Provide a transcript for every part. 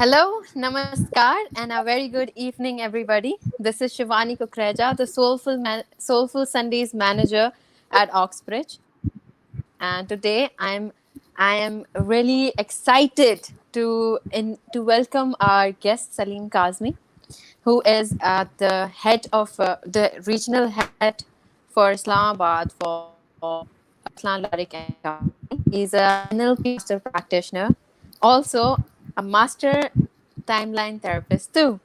Hello, namaskar, and a very good evening, everybody. This is Shivani Kukreja, the Soulful Sundays manager at Oxbridge, and today I am really excited to welcome our guest Saleem Kazmi, who is at the head of the regional head for Islamabad for Arslan Larik Co. He's a NLP master practitioner, also a master timeline therapist too,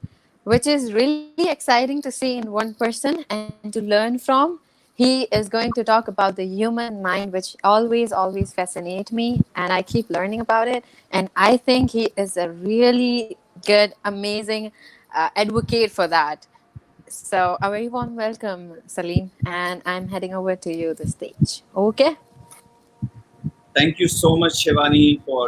which is really exciting to see in one person and to learn from. He is going to talk about the human mind, which always fascinate me, and I keep learning about it. And I think he is a really good, amazing advocate for that. So, a very warm welcome, Saleem, and I'm heading over to you the stage. Okay. Thank you so much, Shivani, for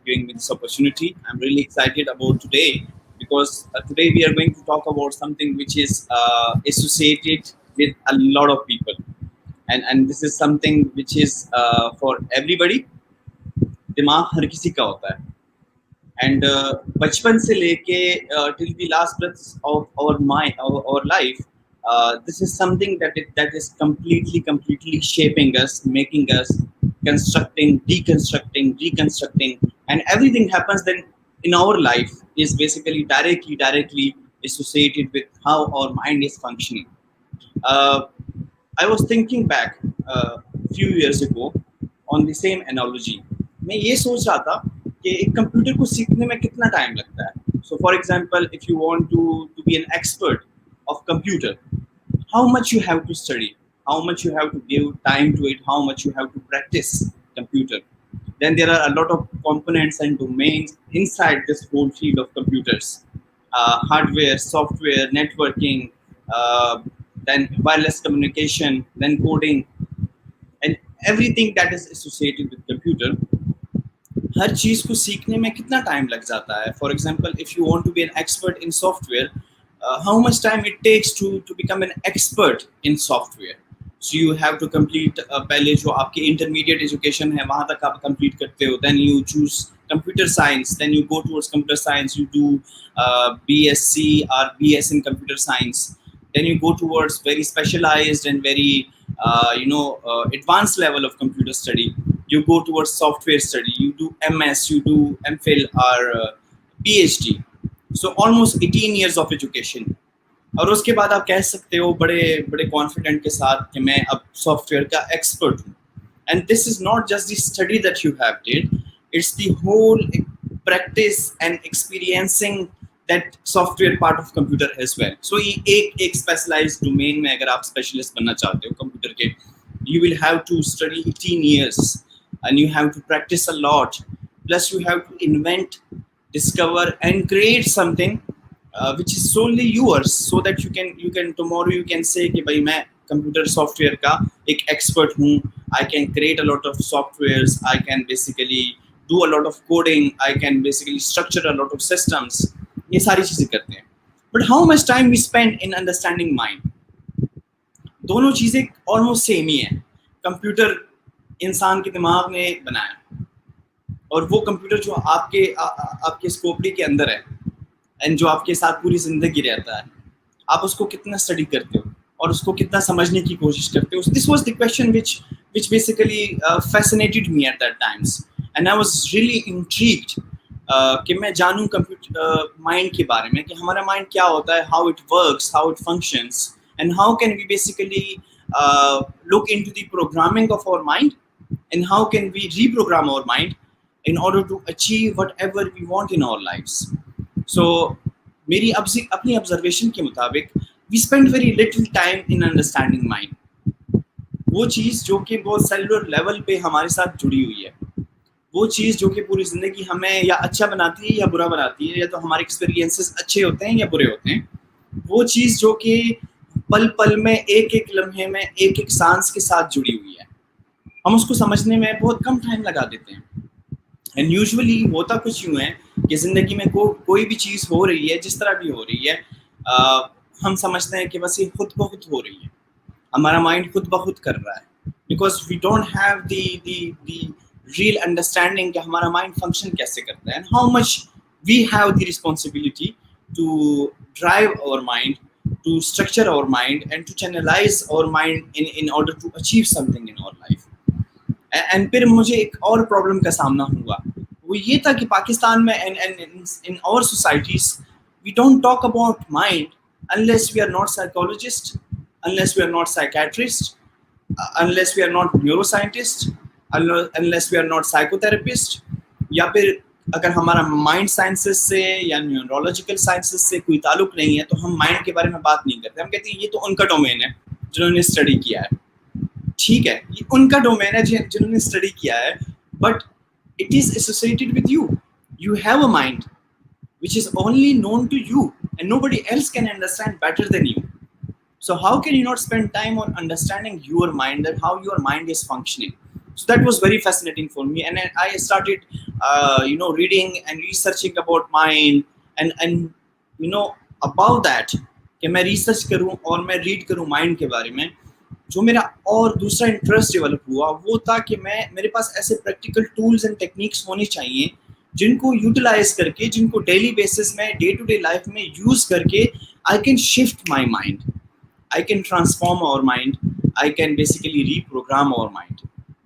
giving me this opportunity. I'm really excited about today because today we are going to talk about something which is associated with a lot of people, and this is something which is for everybody. दिमाग हर किसी का होता है and बचपन से लेके till the last breaths of our life, this is something that is completely shaping us, making us constructing, deconstructing, reconstructing, and everything happens then in our life is basically directly associated with how our mind is functioning. uh, I was thinking back few years ago on the same analogy. मैं ये सोच रहा था कि एक computer को सीखने में कितना टाइम लगता है. So for example, if you want to be an expert of computer, how much you have to study, how much you have to give time to it, how much you have to practice computer. Then there are a lot of components and domains inside this whole field of computers. Hardware, software, networking, uh, then wireless communication, then coding, and everything that is associated with computer. हर चीज को सीखने में कितना time लग जाता है. For example, if you want to be an expert in software, how much time it takes to become an expert in software. So you have to complete पहले जो आपकी intermediate education है वहाँ तक आप complete करते हो. Then you choose computer science. Then you go towards computer science. You do BSc or BS in computer science. Then you go towards very specialized and very advanced level of computer study. You go towards software study. You do MS. You do MPhil or PhD. So almost 18 years of education. और उसके बाद आप कह सकते हो बड़े बड़े confident के साथ कि मैं अब सॉफ्टवेयर का एक्सपर्ट हूँ. And this is not just the study that you have did, it's the whole practice and experiencing that software part of computer as well. So ये एक स्पेशलाइज्ड डोमेन में अगर आप स्पेशलिस्ट बनना चाहते हो कंप्यूटर के, you will have to study 18 years and you have to practice a lot, plus you have to invent, discover and create something which is solely yours, so that you can tomorrow you can say कि भाई मैं computer software का एक expert हूँ. I can create a lot of softwares, I can basically do a lot of coding, I can basically structure a lot of systems. ये सारी चीजें करते हैं. But how much time we spend in understanding mind? दोनों चीजें almost same ही है. Computer इंसान के दिमाग ने बनाया और वो कंप्यूटर जो आपके स्कोपडी के अंदर है एंड जो आपके साथ पूरी जिंदगी रहता है, आप उसको कितना स्टडी करते हो और उसको कितना समझने की कोशिश करते हो. This was the question which basically fascinated me at that times, and I was really intrigued कि मैं जानूं कंप्यूटर माइंड के बारे में, कि हमारा माइंड क्या होता है, how it works, how it functions, and how can we basically look into the programming of our mind, and how can we reprogram our mind in order to achieve whatever we want in our lives. So मेरी अपनी observation के मुताबिक we spend very little time in understanding mind. वो चीज़ जो कि बहुत cellular level पे हमारे साथ जुड़ी हुई है, वो चीज़ जो कि पूरी ज़िंदगी हमें या अच्छा बनाती है या बुरा बनाती है, या तो हमारे एक्सपीरियंसेस अच्छे होते हैं या बुरे होते हैं, वो चीज़ जो कि पल पल में एक लम्हे में एक सांस के साथ जुड़ी हुई है, हम उसको समझने में बहुत कम टाइम लगा देते हैं. एंड यूजुअली होता कुछ यूँ है कि ज़िंदगी में कोई भी चीज़ हो रही है, जिस तरह भी हो रही है, हम समझते हैं कि बस ये खुद ब खुद हो रही है, हमारा माइंड खुद ब खुद कर रहा है, because we don't have the real understanding कि हमारा माइंड फंक्शन कैसे करता है, and how much we have the responsibility to drive our mind, to structure our mind, and to channelize our mind in order to achieve something in our life. And फिर मुझे एक और problem का सामना हुआ, वो ये था कि पाकिस्तान में and in our societies we don't talk about mind unless we are not psychologist, unless we are not psychiatrist, unless we are not neuroscientist, unless we are not psychotherapist, या फिर अगर हमारा माइंड साइंसेस से या neurological sciences से कोई ताल्लुक नहीं है तो हम माइंड के बारे में बात नहीं करते। हम कहते हैं ये तो उनका डोमेन है जिन्होंने स्टडी किया है। ठीक है, ये उनका डोमेन है जिन्होंने स्टडी किया है, but it is associated with you. You have a mind which is only known to you and nobody else can understand better than you. So how can you not spend time on understanding your mind and how your mind is functioning? So that was very fascinating for me, and I started reading and researching about mind, and about that कि मैं research करूं और मैं read करूं mind के बारे में। जो मेरा और दूसरा इंटरेस्ट डेवलप हुआ वो था कि मेरे पास ऐसे प्रैक्टिकल टूल्स एंड टेक्निक्स होने चाहिए जिनको यूटिलाइज करके, जिनको डेली बेसिस में, डे टू डे लाइफ में यूज करके I can shift my mind, I can transform our mind, I can basically reprogram our mind.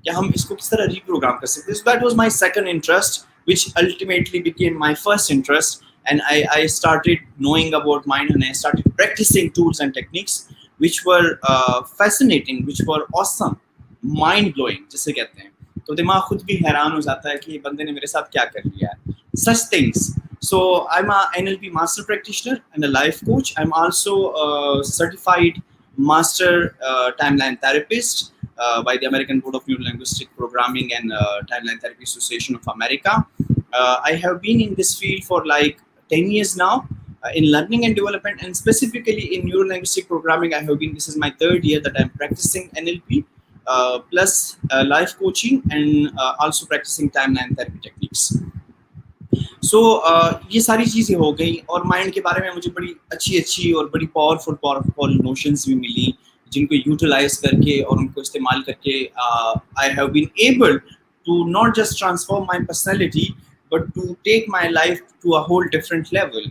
क्या हम इसको किस तरह रीप्रोग्राम कर सकते हैं? That was my second interest which ultimately became my first interest, and I started knowing about mind and I started practicing tools and techniques which were fascinating, which were awesome, mind blowing जिसे कहते हैं। तो दिमाग खुद भी हैरान हो जाता है कि बंदे ने मेरे साथ क्या कर लिया है। Such things. So I'm a NLP master practitioner and a life coach. I'm also a certified master timeline therapist by the American Board of Neuro-Linguistic Programming and Timeline Therapy Association of America. I have been in this field for like 10 years now in learning and development, and specifically in neuro-linguistic programming. I have been, this is my third year that I'm practicing NLP plus life coaching, and also practicing timeline therapy techniques. So ये सारी चीज़ें हो गई, और mind के बारे में मुझे बड़ी अच्छी और बड़ी पावरफुल नोशंस भी मिली जिनको यूटिलाइज करके और उनको इस्तेमाल करके I have been able to not just transform my personality but to take my life to a whole different level.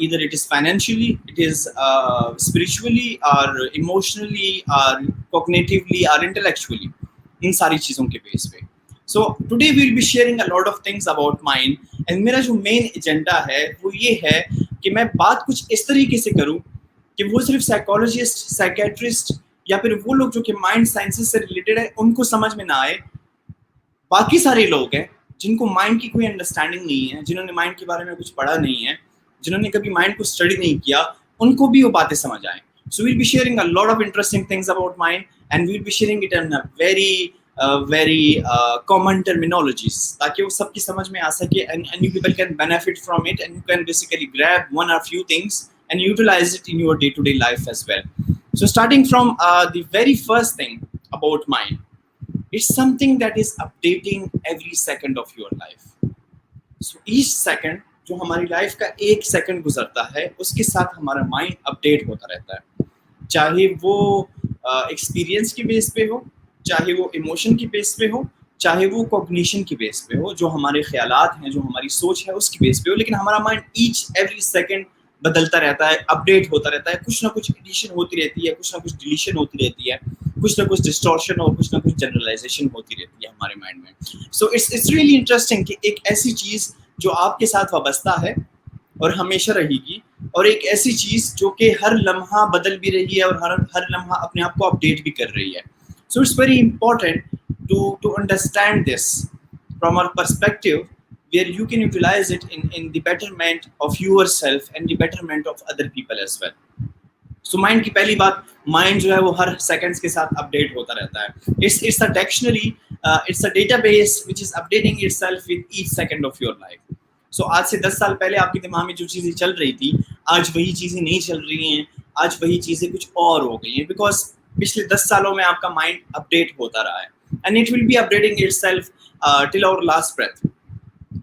Either it is financially, it is spiritually, or emotionally, or cognitively, or intellectually, इन सारी चीज़ों के base पे। So today we'll be sharing a lot of things about mind, and मेरा जो main agenda है वो ये है कि मैं बात कुछ इस तरीके से करूँ कि वो सिर्फ साइकोलॉजिस्ट, साइकेट्रिस्ट या फिर वो लोग जो कि माइंड साइंसेस से रिलेटेड है उनको समझ में ना आए। बाकी सारे लोग हैं जिनको माइंड की कोई अंडरस्टैंडिंग नहीं है, जिन्होंने माइंड के बारे में कुछ पढ़ा नहीं है, जिन्होंने कभी माइंड को स्टडी नहीं किया, उनको भी वो बातें समझ आए। So we'll be sharing a lot of interesting things about mind, and we'll be sharing it in a very common terminologies ताकि वो सबकी समझ में आ सके, and you people can benefit from it, and you can basically grab one or few things and utilize it in your day-to-day life as well. So starting from the very first thing about mind, it's something that is updating every second of your life. So each second जो हमारी life का एक second गुजरता है उसके साथ हमारा mind update होता रहता है, चाहे वो एक्सपीरियंस की बेस पे हो, चाहे वो इमोशन की बेस पे हो, चाहे वो कॉग्निशन की बेस पे हो, जो हमारे ख्यालात हैं, जो हमारी सोच है उसकी बेस पे हो, लेकिन हमारा माइंड ईच एवरी सेकंड बदलता रहता है, अपडेट होता रहता है, कुछ ना कुछ एडिशन होती रहती है, कुछ ना कुछ डिलीशन होती रहती है, कुछ ना कुछ डिस्टॉर्शन और कुछ ना कुछ जनरलाइजेशन होती रहती है हमारे माइंड में। सो इट्स रियली इंटरेस्टिंग कि एक ऐसी चीज़ जो आपके साथ वाबस्ता है और हमेशा रहेगी, और एक ऐसी चीज़ जो कि हर लम्हा बदल भी रही है और हर लम्हा अपने आप को अपडेट भी कर रही है। So it's very important to understand this from our perspective, where you can utilize it in the betterment of yourself and the betterment of other people as well. So mind की पहली बात, mind जो है वो हर seconds के साथ update होता रहता है। It's a dictionary, it's a database which is updating itself with each second of your life. So आज से 10 साल पहले आपके दिमाग में जो चीज़ें चल रही थी, आज वही चीज़ें नहीं चल रही हैं, आज वही चीज़ें कुछ और हो गई हैं, because पिछले 10 सालों में आपका mind update होता रहा है, and it will be updating itself till our last breath.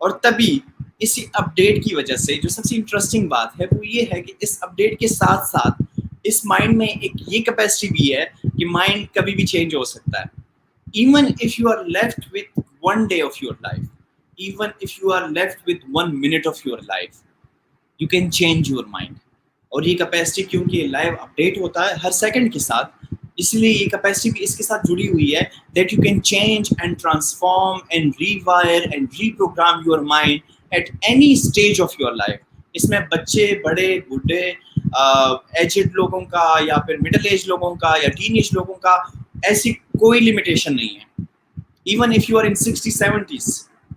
और तभी इसी अपडेट की वजह से जो सबसे इंटरेस्टिंग बात है वो ये है कि इस अपडेट के साथ साथ इस माइंड में एक ये कैपेसिटी भी है कि माइंड कभी भी चेंज हो सकता है। Even if you are left with 1 day of your life, even if you are left with 1 minute of your life, you can change your mind. और ये कैपेसिटी क्योंकि लाइव अपडेट होता है हर सेकंड के साथ, इसलिए ये कैपेसिटी भी इसके साथ जुड़ी हुई है that you can change and transform and rewire and reprogram your mind at any stage of your life. इसमें बच्चे, बड़े, बूढ़े, एजेड लोगों का या फिर मिडिल एज लोगों का या टीन एज लोगों का ऐसी कोई लिमिटेशन नहीं है. Even if you are in 60s, 70s,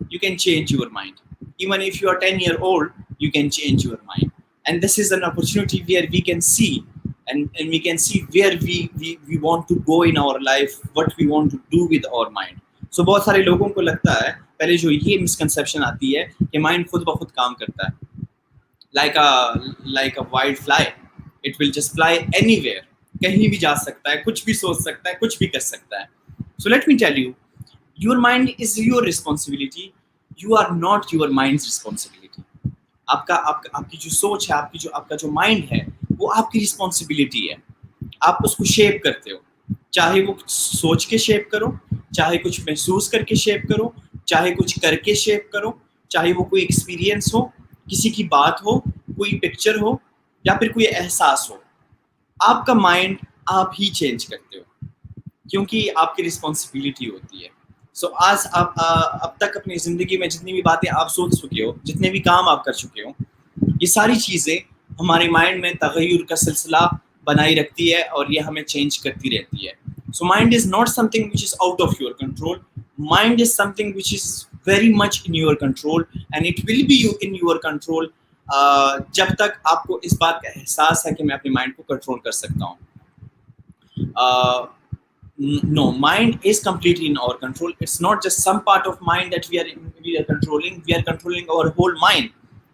you can change your mind. Even if you are 10-year-old, you can change your mind. And this is an opportunity where we can see and we can see where we want to go in our life, what we want to do with our mind. So बहुत सारे लोगों को लगता है, पहले जो ये misconception आती है कि माइंड खुद ब खुद काम करता है, like a wild fly, it will just fly anywhere, कहीं भी जा सकता है, कुछ भी सोच सकता है, कुछ भी कर सकता है. So let me tell you, your mind is your responsibility, you are not your mind's responsibility. आपकी जो सोच है, आपका जो माइंड है, वो आपकी रिस्पॉन्सिबिलिटी है. आप उसको शेप करते हो, चाहे वो सोच के शेप करो, चाहे कुछ महसूस करके शेप करो, चाहे कुछ करके शेप करो, चाहे वो कोई एक्सपीरियंस हो, किसी की बात हो, कोई पिक्चर हो या फिर कोई एहसास हो. आपका माइंड आप ही चेंज करते हो क्योंकि आपकी रिस्पॉन्सिबिलिटी होती है. सो आज आप अब तक अपनी ज़िंदगी में जितनी भी बातें आप सोच चुके हो, जितने भी काम आप कर चुके हो, ये सारी चीज़ें हमारे माइंड में तगय्युर का सिलसिला बनाई रखती है और ये हमें चेंज करती रहती है. So mind is not something which is out of your control. Mind is something which is very much in your control and it will be in your control जब तक आपको इस बात का एहसास है कि मैं अपने माइंड को कंट्रोल कर सकता हूँ. No, mind is completely in our control. It's not just some part of mind that we are controlling. We are controlling our whole mind.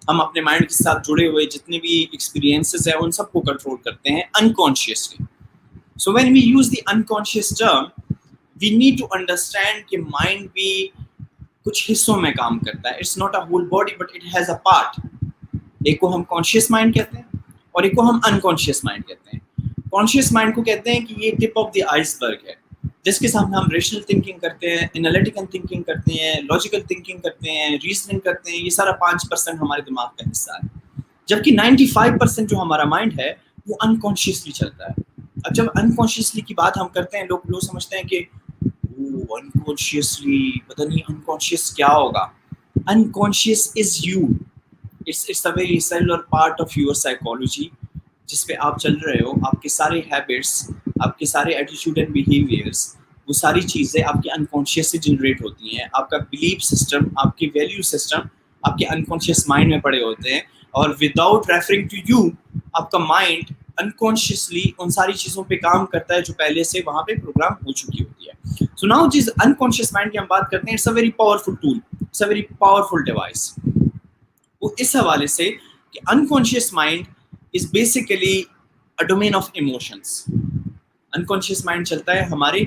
हम अपने माइंड के साथ जुड़े हुए जितने भी एक्सपीरियंसेस हैं उन सबको कंट्रोल करते हैं unconsciously. So when we use the unconscious term, we need to understand कि mind भी कुछ हिस्सों में काम करता है. It's not a whole body, but it has a part. एक को हम कॉन्शियस माइंड कहते हैं और एक को हम अनकॉन्शियस माइंड कहते हैं. कॉन्शियस माइंड को कहते हैं कि ये टिप ऑफ द आइसबर्ग है, जिसके सामने हम रेशनल थिंकिंग करते हैं, एनालिटिकल थिंकिंग करते हैं, लॉजिकल थिंकिंग करते हैं, रीजनिंग करते हैं. ये सारा 5% हमारे दिमाग का हिस्सा है, जबकि 95% जो हमारा माइंड है वो अनकॉन्शियसली चलता है. अब जब अनकॉन्शियसली की बात हम करते हैं, लोग समझते हैं कि अनकॉन्शियसली, पता नहीं अनकॉन्शियस क्या होगा. Unconscious is you. It's a very cellular part of your psychology, जिस पे आप चल रहे हो. आपके सारे हैबिट्स, आपके सारे एटीट्यूड एंड बिहेवियर्स, वो सारी चीज़ें आपके अनकॉन्शियस से जनरेट होती हैं. आपका बिलीफ सिस्टम, आपके वैल्यू सिस्टम आपके अनकॉन्शियस माइंड में पड़े होते हैं और विदाउट रेफरिंग टू यू आपका माइंड अनकॉन्शियसली उन सारी चीज़ों पे काम करता है जो पहले से वहाँ पे प्रोग्राम हो चुकी होती है. सो नाउ जिस अनकॉन्शियस माइंड की हम बात करते हैं, it's a very powerful tool, it's a very powerful device. वो इस हवाले से कि unconscious mind is basically a domain of emotions. Unconscious mind चलता है हमारे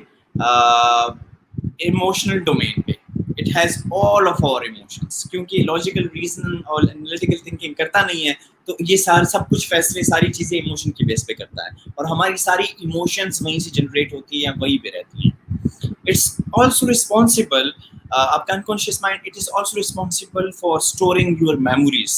इमोशनल डोमेन पे. It has all of our emotions. क्योंकि लॉजिकल रीजन और एनालिटिकल थिंकिंग करता नहीं है, तो ये सब कुछ फैसले, सारी चीज़ें इमोशन की बेस पे करता है और हमारी सारी इमोशंस वहीं से जनरेट होती हैं, वहीं पे रहती हैं. इट्स ऑल्सो रिस्पॉन्सिबल, आपका unconscious mind, it is also responsible for storing your memories.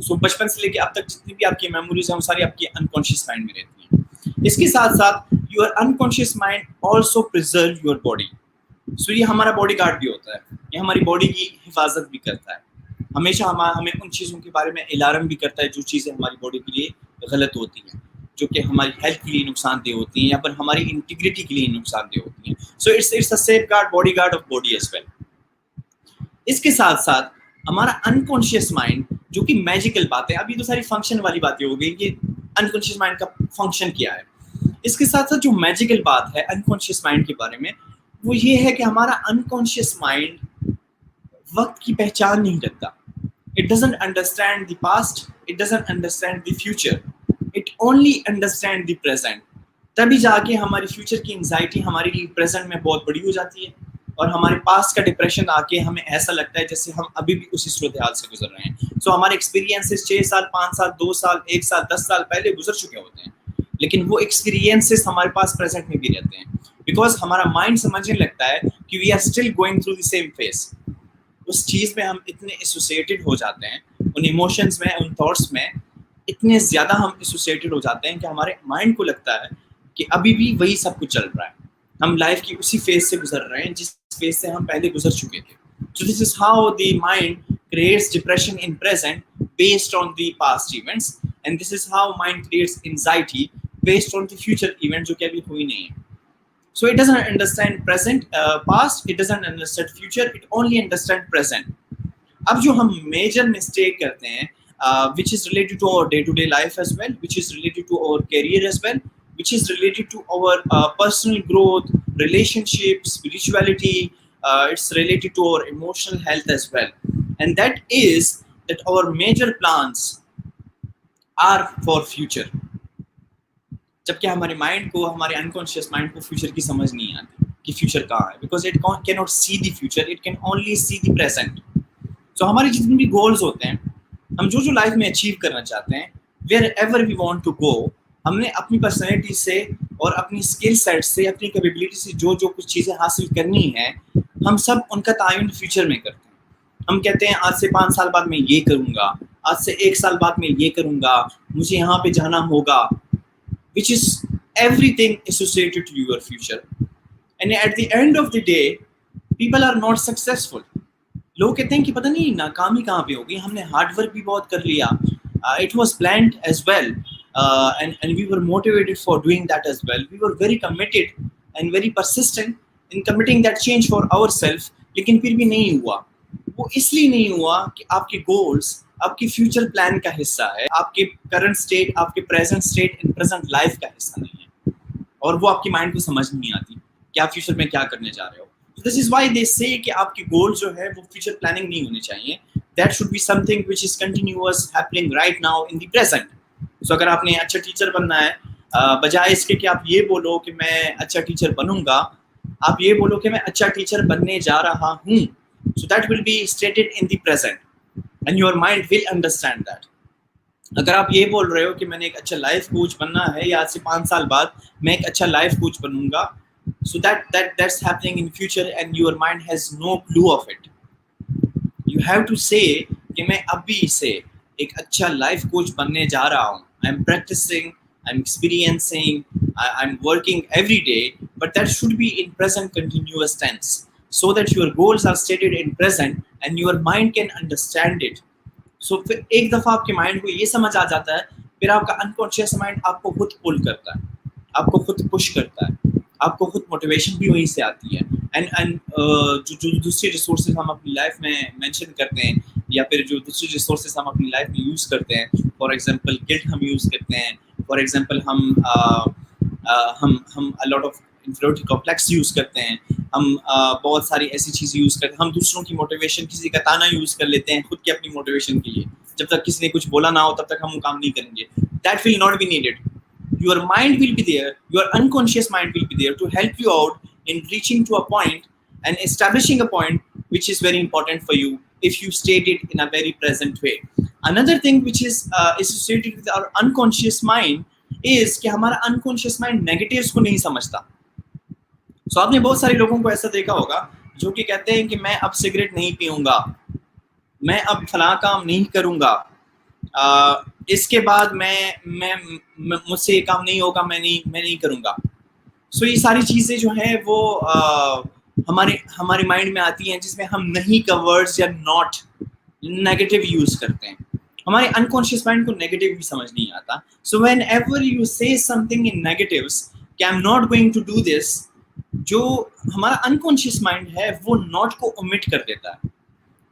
So बचपन से लेके अब तक जितनी भी आपकी मेमोरीज हैं वो सारी आपकी अनकॉन्शियस माइंड में रहती हैं. इसके साथ साथ your unconscious mind also preserve your body. So ये हमारा बॉडी गार्ड भी होता है, ये हमारी बॉडी की हिफाजत भी करता है. हमेशा हमें उन चीज़ों के बारे में अलार्म भी करता है जो चीज़ें हमारी बॉडी के लिए गलत होती हैं, जो कि हमारी हेल्थ के लिए नुकसानदेह होती हैं या फिर हमारी इंटीग्रिटी के लिए नुकसानदेह होती हैं. So it's a safeguard, bodyguard of body as well. इसके साथ साथ हमारा अनकॉन्शियस माइंड, जो कि मैजिकल बात है, अभी तो सारी फंक्शन वाली बातें हो गई कि अनकॉन्शियस माइंड का फंक्शन क्या है. इसके साथ साथ जो मैजिकल बात है अनकॉन्शियस माइंड के बारे में, वो ये है कि हमारा अनकॉन्शियस माइंड वक्त की पहचान नहीं रखता. It doesn't understand the past, it doesn't understand the future, it only understand the present. तभी जाके हमारी फ्यूचर की एंजाइटी हमारी प्रेजेंट में बहुत बड़ी हो जाती है और हमारे पास्ट का डिप्रेशन आके हमें ऐसा लगता है जैसे हम अभी भी उसी सूरत हाल से गुजर रहे हैं. सो हमारे एक्सपीरियंसेस 6 साल, 5 साल, 2 साल, 1 साल, 10 साल पहले गुजर चुके होते हैं, लेकिन वो एक्सपीरियंसेस हमारे पास प्रेजेंट में भी रहते हैं, बिकॉज हमारा माइंड समझने लगता है कि we are still going through the same phase. उस चीज़ में हम इतने एसोसिएटेड हो जाते हैं, उन इमोशंस में, उन थॉट्स में इतने ज़्यादा हम एसोसिएटेड हो जाते हैं कि हमारे माइंड को लगता है कि अभी भी वही सब कुछ चल रहा है, हम लाइफ की उसी फेज से गुजर रहे हैं जिस फेज से हम पहले गुजर चुके थे. So this is how the mind creates depression in present based on the past events, and this is how mind creates anxiety based on the future event जो कि अभी हुई नहीं है. So it doesn't understand present, past. It doesn't understand future. It only understand present. अब जो हम major mistake करते हैं, which is related to our day-to-day life as well, which is related to our career as well, which is related to our personal growth, relationships, spirituality. It's related to our emotional health as well, and that is that our major plans are for future. जबकि हमारे mind को, हमारे unconscious mind को future की समझ नहीं आती कि फ्यूचर कहाँ है, because it can not see the future, it can only see the present. So हमारे जितने भी गोल्स होते हैं, हम जो जो लाइफ में अचीव करना चाहते हैं, wherever we want to go, हमने अपनी पर्सनैलिटी से और अपनी स्किल सेट से, अपनी कैपेबिलिटी से जो जो कुछ चीज़ें हासिल करनी है, हम सब उनका तायुन फ्यूचर में करते हैं. हम कहते हैं आज से 5 साल बाद मैं ये करूँगा, आज से 1 साल बाद मैं ये करूँगा, मुझे यहाँ पे जाना होगा, which is everything associated to your future. And at the end of the day, people are not successful. लोग कहते हैं कि पता नहीं नाकामी कहाँ पे होगी, हमने हार्ड वर्क भी बहुत कर लिया, it was planned as well, and we were motivated for doing that as well. We were very committed and very persistent in committing that change for ourselves, लेकिन फिर भी नहीं हुआ. वो इसलिए नहीं हुआ कि आपके गोल्स आपकी फ्यूचर प्लान का हिस्सा है, आपके करंट स्टेट, आपके present state and present life का हिस्सा नहीं है, और वो आपकी माइंड को समझ नहीं आती कि आप फ्यूचर में क्या करने जा रहे हो. दिस इज व्हाई दे से कि आपके गोल जो है वो फ्यूचर प्लानिंग नहीं होने चाहिए. That should be something which is continuous happening right now in the present. So अगर आपने अच्छा टीचर बनना है, बजाय इसके कि आप ये बोलो कि मैं अच्छा टीचर बनूंगा, आप ये बोलो कि मैं अच्छा टीचर बनने जा रहा हूँ. So that will be stated in the present and your mind will understand that. अगर आप ये बोल रहे हो कि मैंने एक अच्छा लाइफ कोच बनना है, या आज से 5 साल बाद मैं एक अच्छा लाइफ कोच बनूंगा, so that's happening in future and your mind has no clue of it. You have to say कि मैं अभी से एक अच्छा लाइफ कोच बनने जा रहा हूँ. I'm practicing, I'm experiencing, I'm working every day, but that should be in present continuous tense, so that your goals are stated in present and your mind can understand it. So फिर एक दफ़ा आपके mind को ये समझ आ जाता है, फिर आपका अनकॉन्शियस माइंड आपको खुद पुल करता है, आपको खुद पुश करता है, आपको खुद मोटिवेशन भी वहीं से आती है. एंड जो दूसरी रिसोर्सेज हम अपनी लाइफ में मेंशन करते हैं, या फिर जो दूसरी रिसोर्सेज हम अपनी लाइफ में यूज़ करते हैं, फॉर एग्जांपल गिल्ट हम यूज़ करते हैं, फॉर एग्जांपल हम a lot of inferiority complex use करते हैं, हम बहुत सारी ऐसी चीज़ें यूज़ करते हैं, हम दूसरों की मोटिवेशन, किसी का ताना यूज़ कर लेते हैं खुद की अपनी मोटिवेशन के लिए. जब तक किसी ने कुछ बोला ना हो तब तक हम वो काम नहीं करेंगे. That will not be needed. Your mind will be there, your unconscious mind will be there to help you out in reaching to a point and establishing a point which is very important for you if you state it in a very present way. Another thing which is associated with our unconscious mind is कि हमारा unconscious mind negatives को नहीं समझता. So आपने बहुत सारे लोगों को ऐसा देखा होगा जो कि कहते हैं कि मैं अब सिगरेट नहीं पीऊंगा, मैं अब फलां काम नहीं करूंगा, इसके बाद मैं मुझसे ये काम नहीं होगा, मैं नहीं करूँगा. सो ये सारी चीज़ें जो हैं वो हमारे माइंड में आती हैं, जिसमें हम नहीं का वर्ड्स या नॉट नेगेटिव यूज़ करते हैं. हमारे अनकॉन्शियस माइंड को नेगेटिव भी समझ नहीं आता. So whenever you say something in negatives कि I am not going to do this, जो हमारा अनकॉन्शियस माइंड है वो नॉट को ओमिट कर देता है.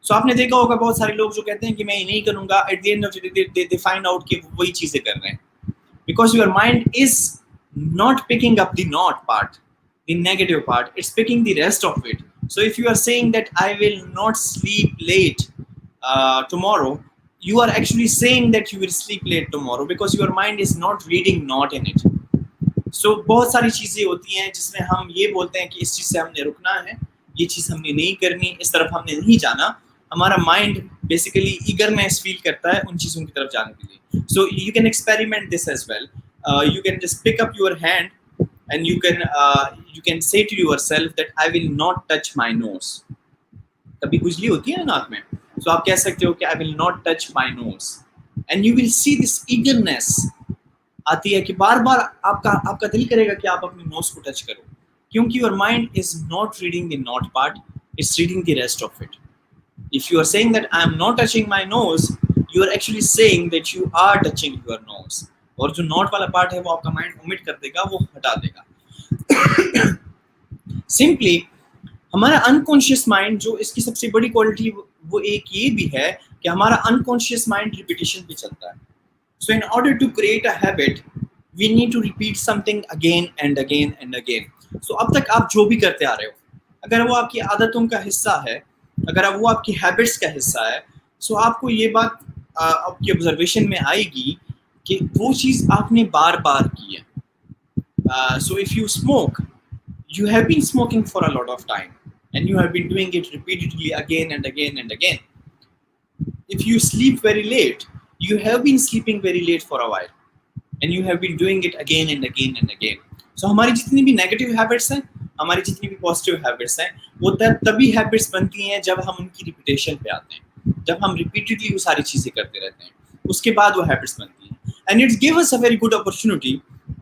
सो आपने देखा होगा बहुत सारे लोग जो कहते हैं कि मैं ये नहीं करूँगा, at the end of the day they find out कि वही चीज़ें कर रहे हैं, because your mind is not picking up the not part, the negative part, it's picking the rest of it. So if you are saying that I will not sleep late tomorrow, you are actually saying that you will sleep late tomorrow because your mind is not reading not in it. So बहुत सारी चीज़ें होती हैं जिसमें हम ये बोलते हैं कि इस चीज़ से हमने रुकना है, ये चीज़ हमने नहीं करनी, इस तरफ हमने नहीं जाना. हमारा माइंड बेसिकली ईगरनेस फील करता है उन चीज़ों की तरफ जाने के लिए. So you can experiment this as well. You can just pick up your hand and you can say to yourself that I will not touch my nose. कभी खुजली होती है ना नाक में, तो आप कह सकते हो कि आई will not touch my nose, and you will see this eagerness आती है कि बार बार आपका आपका दिल करेगा कि आप अपने नोज को टच करो, क्योंकि your mind is not reading the not part, it's reading the rest of it. If you are saying that I am not touching my nose, you are actually saying that you are touching your nose. और जो not वाला part है वो आपका mind omit कर देगा, वो हटा देगा. सिंपली हमारा अनकॉन्शियस माइंड, जो इसकी सबसे बड़ी क्वालिटी वो एक ये भी है कि हमारा अनकॉन्शियस माइंड रिपीटिशन पे चलता है. So in order to create a habit we need to repeat something again and again and again. So अब तक आप जो भी करते आ रहे हो, अगर वो आपकी आदतों का हिस्सा है, अगर वो आपकी हैबिट्स का हिस्सा है, सो आपको ये बात आपकी ऑब्जर्वेशन में आएगी कि वो चीज़ आपने बार बार की है. So if you smoke, you have been smoking for a lot of time and you have been doing it repeatedly again and again and again. If you sleep very late, you have been sleeping very late for a while and you have been doing it again and again and again. So हमारी जितनी भी negative habits हैं, हमारी जितनी भी positive habits हैं, वो तभी हैबिट्स बनती हैं जब हम उनकी रिपीटेशन पे आते हैं, जब हम रिपीटेडली वो सारी चीज़ें करते रहते हैं, उसके बाद वो हैबिट्स बनती हैं. And it's give us a very good opportunity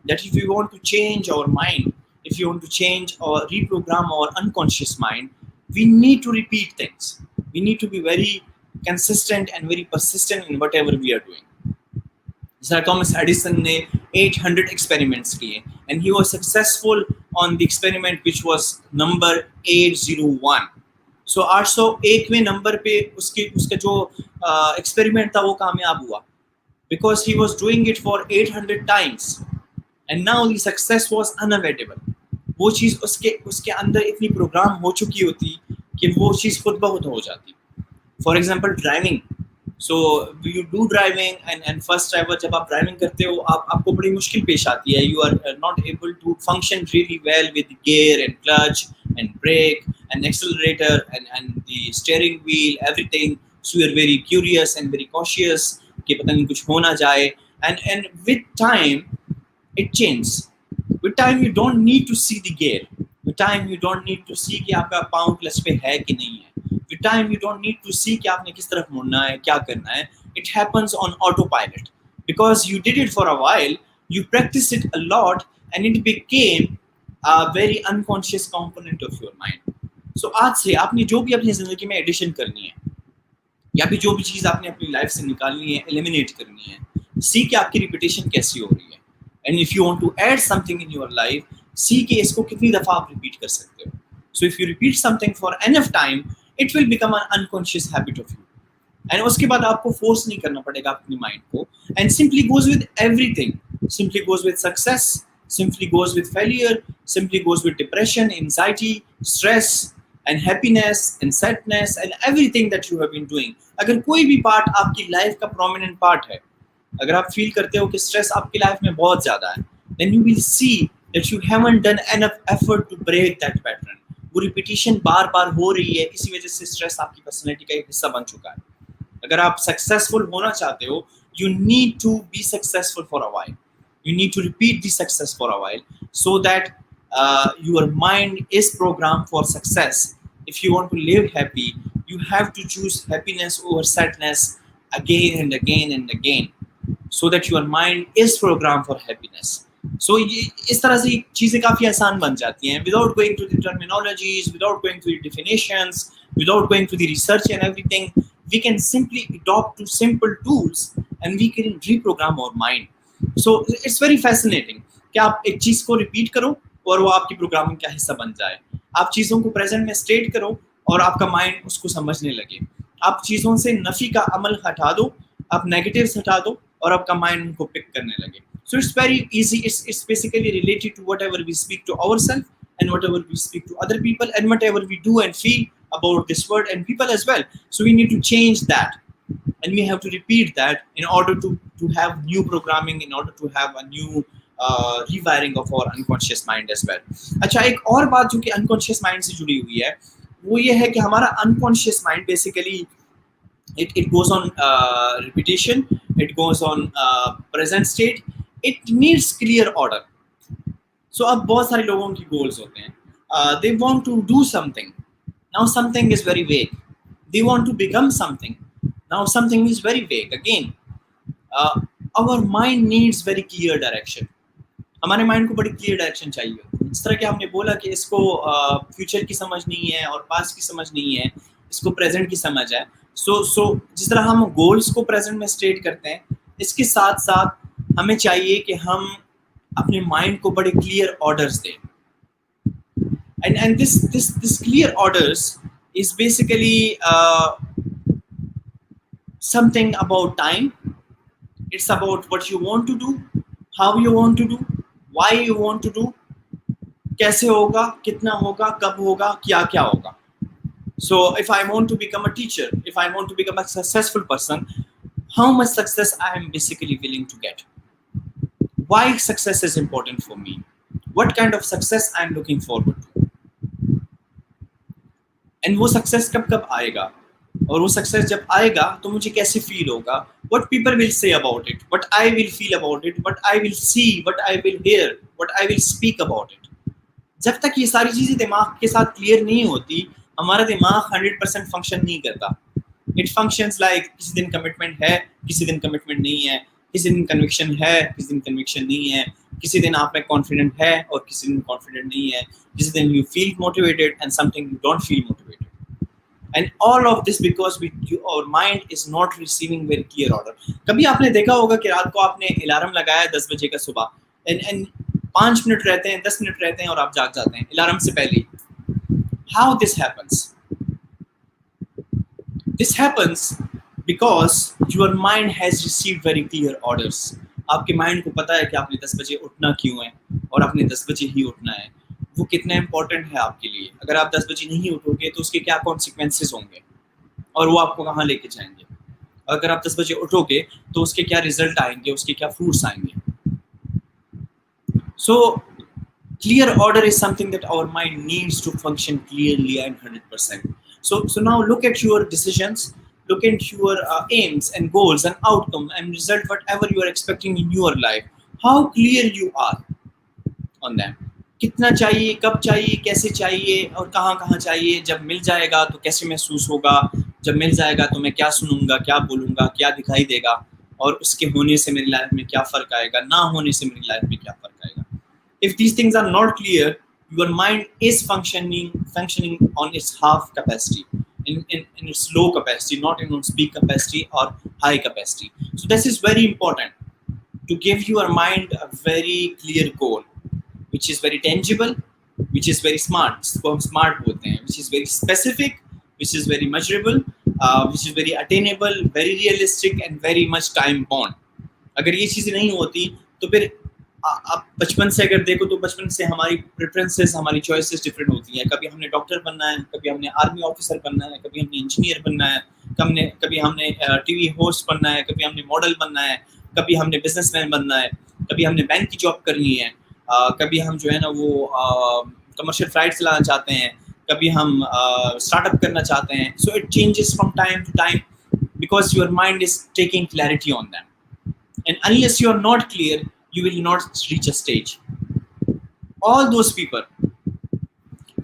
that if we want to change our mind, if you want to change or reprogram our unconscious mind, we need to repeat things. We need to be very consistent and very persistent in whatever we are doing. Sir Thomas Edison ने 800 experiments किए and he was successful on the experiment which was number 801. So 801वें number पे उसका जो experiment था वो कामयाब हुआ because he was doing it for 800 times. And now the success was unavoidable. वो चीज़ उसके अंदर इतनी प्रोग्राम हो चुकी होती कि वो चीज़ खुद ब खुद हो जाती. For example driving. So you do driving and first driver जब आप ड्राइविंग करते हो आपको बड़ी मुश्किल पेश आती है. You are not able to function really well with gear and clutch and brake and accelerator and the steering wheel everything. So you are very curious and very cautious कि पता नहीं कुछ हो ना जाए. And with time it changes. With time you don't need to see the gear. With time you don't need to see कि आपका पाँव क्लच पे है कि नहीं है. With time you don't need to see कि आपने किस तरफ मुड़ना है, क्या करना है. It happens on autopilot because you did it for a while, you practiced it a lot and it became a very unconscious component of your mind. So आज से आपने जो भी अपनी ज़िंदगी में एडिशन करनी है या फिर जो भी चीज़ आपने अपनी लाइफ से निकालनी है, एलिमिनेट करनी है, सी कि आपकी रिपीटेशन कैसी हो रही है. And if you want to add something in your life, see कि इसको कितनी दफ़ा आप repeat कर सकते हो. So if you repeat something for enough time, it will become an unconscious habit of you. And उसके बाद आपको force नहीं करना पड़ेगा अपनी mind को. And simply goes with everything. Simply goes with success. Simply goes with failure. Simply goes with depression, anxiety, stress, and happiness, and sadness, and everything that you have been doing. अगर कोई भी part आपकी life का prominent part है, अगर आप feel करते हो कि स्ट्रेस आपकी लाइफ में बहुत ज़्यादा है, then you will see that you haven't done enough effort to break that pattern. वो रिपीटिशन बार बार हो रही है, इसी वजह से स्ट्रेस आपकी पर्सनैलिटी का एक हिस्सा बन चुका है. अगर आप सक्सेसफुल होना चाहते हो, you need to be successful for a while. You need to repeat the success for a while so that your mind is programmed for success. If you want to live happy, you have to choose happiness over sadness again and again and again. So that your mind is programmed for happiness. So इस तरह से चीज़ें काफ़ी आसान बन जाती हैं without going to the terminologies, without going to the definitions, without going to the research and everything. We can simply adopt to simple tools and we can reprogram our mind. So it's very fascinating कि आप एक चीज़ को repeat करो और वो आपकी programming का हिस्सा बन जाए. आप चीज़ों को प्रेजेंट में स्टेट करो और आपका माइंड उसको समझने लगे. आप चीज़ों से नफ़ी का अमल हटा दो, आप नेगेटिव्स हटा दो और आपका माइंड उनको पिक करने लगे. So it's very easy. It's basically related to whatever we speak to ourselves and whatever we speak to other people and whatever we do and feel about this world and people as well. So we need to change that and we have to repeat that in order to have new programming, in order to have a new rewiring of our unconscious mind as well. अच्छा, एक और बात जो कि unconscious mind से जुड़ी हुई है वो ये है कि हमारा unconscious mind basically it goes on repetition, it goes on present state, it needs clear order. So अब बहुत सारे लोगों की goals होते हैं, they want to do something. Now something is very vague. they want to become something. Now something is very vague again. uh, our mind needs very clear direction. हमारे mind को बड़ी क्लियर डायरेक्शन चाहिए होती है। जिस तरह कि हमने बोला कि इसको फ्यूचर की समझ नहीं है और पास्ट की समझ नहीं है, इसको प्रेजेंट की समझ है। सो जिस तरह हम गोल्स को प्रेजेंट में स्टेट करते हैं, इसके साथ साथ हमें चाहिए कि हम अपने माइंड को बड़े क्लियर ऑर्डर्स दें। And this clear orders is basically something about time. It's about what you want to do, how you want to do, why you want to do, कैसे होगा, कितना होगा, कब होगा, क्या क्या होगा. So if I want to become a teacher, if I want to become a successful person, how much success I am basically willing to get? Why success is important for me? What kind of success I am looking forward to? And वो success कब कब आएगा, और वो success जब आएगा तो मुझे कैसे फील होगा, what people will say about it, what I will feel about it, what I will see, what I will hear, what I will speak about it. जब तक ये सारी चीजें दिमाग के साथ क्लियर नहीं होती, हमारा दिमाग 100% फंक्शन नहीं करता. इट फंक्शंस लाइक किसी दिन कमिटमेंट है, किसी दिन कमिटमेंट नहीं है, किसी दिन कन्विक्शन है, किसी दिन कन्विक्शन नहीं है, किसी दिन आप में कॉन्फिडेंट है और किसी दिन कॉन्फिडेंट नहीं है, किसी दिन you feel motivated and something you don't feel motivated. And all of this because our mind is not receiving very clear order. कभी आपने देखा होगा कि रात को आपने अलार्म लगाया 10 बजे का सुबह, and 5 मिनट रहते हैं, 10 मिनट रहते हैं और आप जाग जाते हैं अलार्म से पहले. How this happens? This happens because your mind has received very clear orders. आपके माइंड को पता है कि आपने 10 बजे उठना क्यों है और आपने 10 बजे ही उठना है. वो कितना इंपॉर्टेंट है आपके लिए. अगर आप 10 बजे नहीं उठोगे तो उसके क्या कॉन्सिक्वेंसेस होंगे और वो आपको कहाँ लेके जाएंगे. अगर आप 10 बजे उठोगे तो उसके क्या रिजल्ट आएंगे, उसके क्या फ्रूट्स आएंगे. सो clear order is something that our mind needs to function clearly and 100%. So now look at your decisions, look at your aims and goals and outcome and result, whatever you are expecting in your life. How clear you are on them. कितना चाहिए, कब चाहिए, कैसे चाहिए और कहाँ कहाँ चाहिए. जब मिल जाएगा तो कैसे महसूस होगा, जब मिल जाएगा तो मैं क्या सुनूंगा, क्या बोलूँगा, क्या दिखाई देगा और उसके होने से मेरी लाइफ में क्या फ़र्क आएगा, ना होने से मेरी लाइफ में क्या फ़र्क आएगा. If these things are not clear, your mind is functioning on its half capacity, in its low capacity, not in its peak capacity or high capacity. So this is very important to give your mind a very clear goal, which is very tangible, which is very smart. इसको हम smart बोलते हैं. Which is very specific, which is very measurable, which is very attainable, very realistic and very much time bound. अगर ये चीज़ें नहीं होती तो फिर आप बचपन से अगर देखो तो बचपन से हमारी प्रेफरेंसेस, हमारी चॉइसेस डिफरेंट होती हैं. कभी हमने डॉक्टर बनना है, कभी हमने आर्मी ऑफिसर बनना है, कभी हमने इंजीनियर बनना है, कभी हमने टीवी होस्ट बनना है, कभी हमने मॉडल बनना है, कभी हमने बिजनेसमैन बनना है, कभी हमने बैंक की जॉब करनी है, कभी हम जो है ना वो कमर्शियल फ्लाइट चलाना चाहते हैं, कभी हम स्टार्टअप करना चाहते हैं. So it changes from time to time because your mind is taking clarity on them. And unless you are not clear, you will not reach a stage. All those people,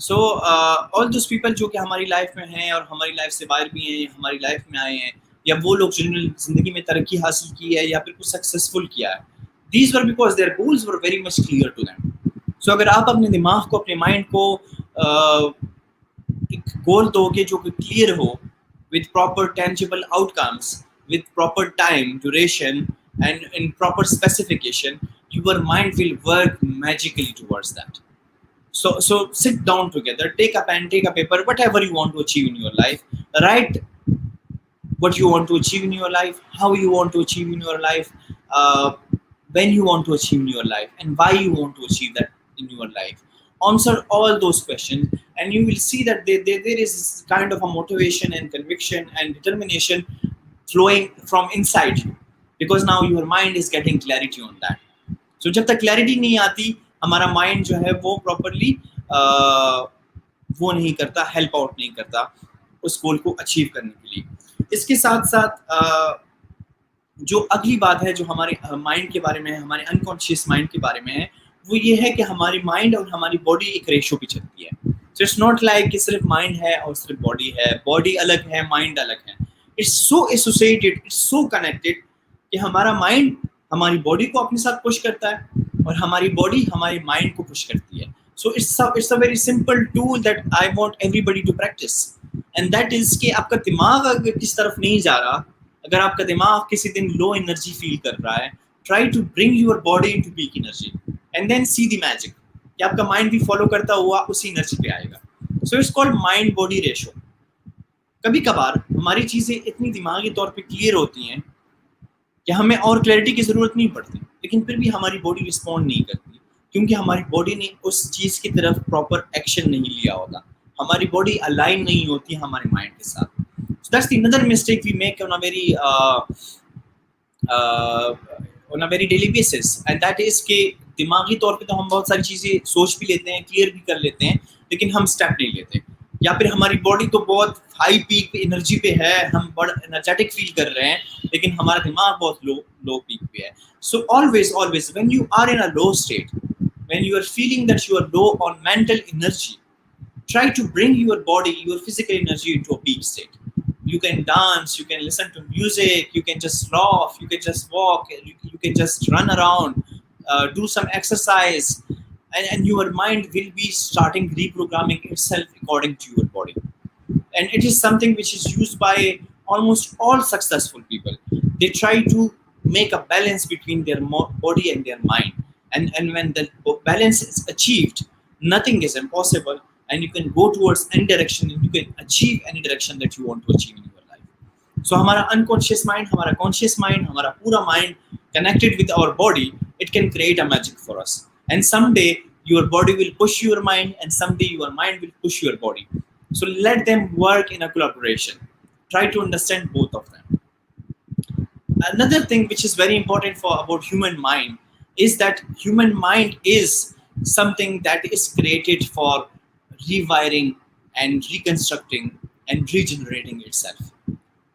so all those people जो कि हमारी life में हैं और हमारी life से बाहर भी हैं, हमारी लाइफ में आए हैं, या वो लोग जिन्होंने जिंदगी में तरक्की हासिल की है या फिर कुछ सक्सेसफुल किया है, these were because their goals were very much clear to them. So अगर आप अपने दिमाग को, अपने माइंड को एक गोल दोगे जो कि क्लियर हो, with proper tangible outcomes, with proper time duration and in proper specification, your mind will work magically towards that. So sit down together, take a pen, take a paper, whatever you want to achieve in your life, write what you want to achieve in your life, how you want to achieve in your life, when you want to achieve in your life, and why you want to achieve that in your life. Answer all those questions and you will see that there is kind of a motivation and conviction and determination flowing from inside you, because now your mind is getting clarity on that. So जब तक clarity नहीं आती, हमारा mind जो है वो properly वो नहीं करता, help out नहीं करता उस goal को achieve करने के लिए. इसके साथ साथ जो अगली बात है जो हमारे mind के बारे में है, हमारे unconscious mind के बारे में है, वो ये है कि हमारी mind और हमारी body एक ratio पे चलती है. सो इट्स नॉट लाइक कि सिर्फ माइंड है और सिर्फ बॉडी है, बॉडी अलग है, माइंड अलग है। It's so associated, it's so connected कि हमारा माइंड हमारी बॉडी को अपने साथ पुश करता है और हमारी बॉडी हमारे माइंड को पुश करती है। So it's a very simple tool that I want everybody to practice, and that is कि आपका दिमाग अगर किस तरफ नहीं जा रहा, अगर आपका दिमाग किसी दिन लो एनर्जी फील कर रहा है, try to bring your body into peak energy and then see the magic कि आपका माइंड भी फॉलो करता हुआ उसी एनर्जी पे आएगा। So it's called mind body ratio. कभी कभार हमारी चीजें इतनी दिमागी तौर पे क्लियर होती हैं कि हमें और क्लैरिटी की जरूरत नहीं पड़ती, लेकिन फिर भी हमारी बॉडी रिस्पॉन्ड नहीं करती क्योंकि हमारी बॉडी ने उस चीज की तरफ प्रॉपर एक्शन नहीं लिया होता, हमारी बॉडी अलाइन नहीं होती हमारे माइंड के साथ। So that's the another mistake we make on a very daily basis, and that is कि दिमागी तौर पे तो हम बहुत सारी चीजें सोच भी लेते हैं, क्लियर भी कर लेते हैं, लेकिन हम स्टेप नहीं लेते, या फिर हमारी बॉडी तो बहुत हाई पीक पे एनर्जी पे है, हम बड़ा एनर्जेटिक फील कर रहे हैं, लेकिन हमारा दिमाग बहुत लो पीक पे है। So always when you are in a low state, when you are feeling that you are low on mental energy, try to bring your body, your physical energy into a peak state. You can dance, you can listen to music, you can just laugh, you can just walk, you can just run around, do some exercise, and your mind will be starting reprogramming itself according to your body. And it is something which is used by almost all successful people. They try to make a balance between their body and their mind. And when the balance is achieved, nothing is impossible, and you can go towards any direction and you can achieve any direction that you want to achieve in your life. So हमारा unconscious mind, हमारा conscious mind, हमारा पूरा mind connected with our body, it can create a magic for us. And someday your body will push your mind, and someday your mind will push your body. So let them work in a collaboration. Try to understand both of them. Another thing which is very important for about human mind is that human mind is something that is created for rewiring and reconstructing and regenerating itself.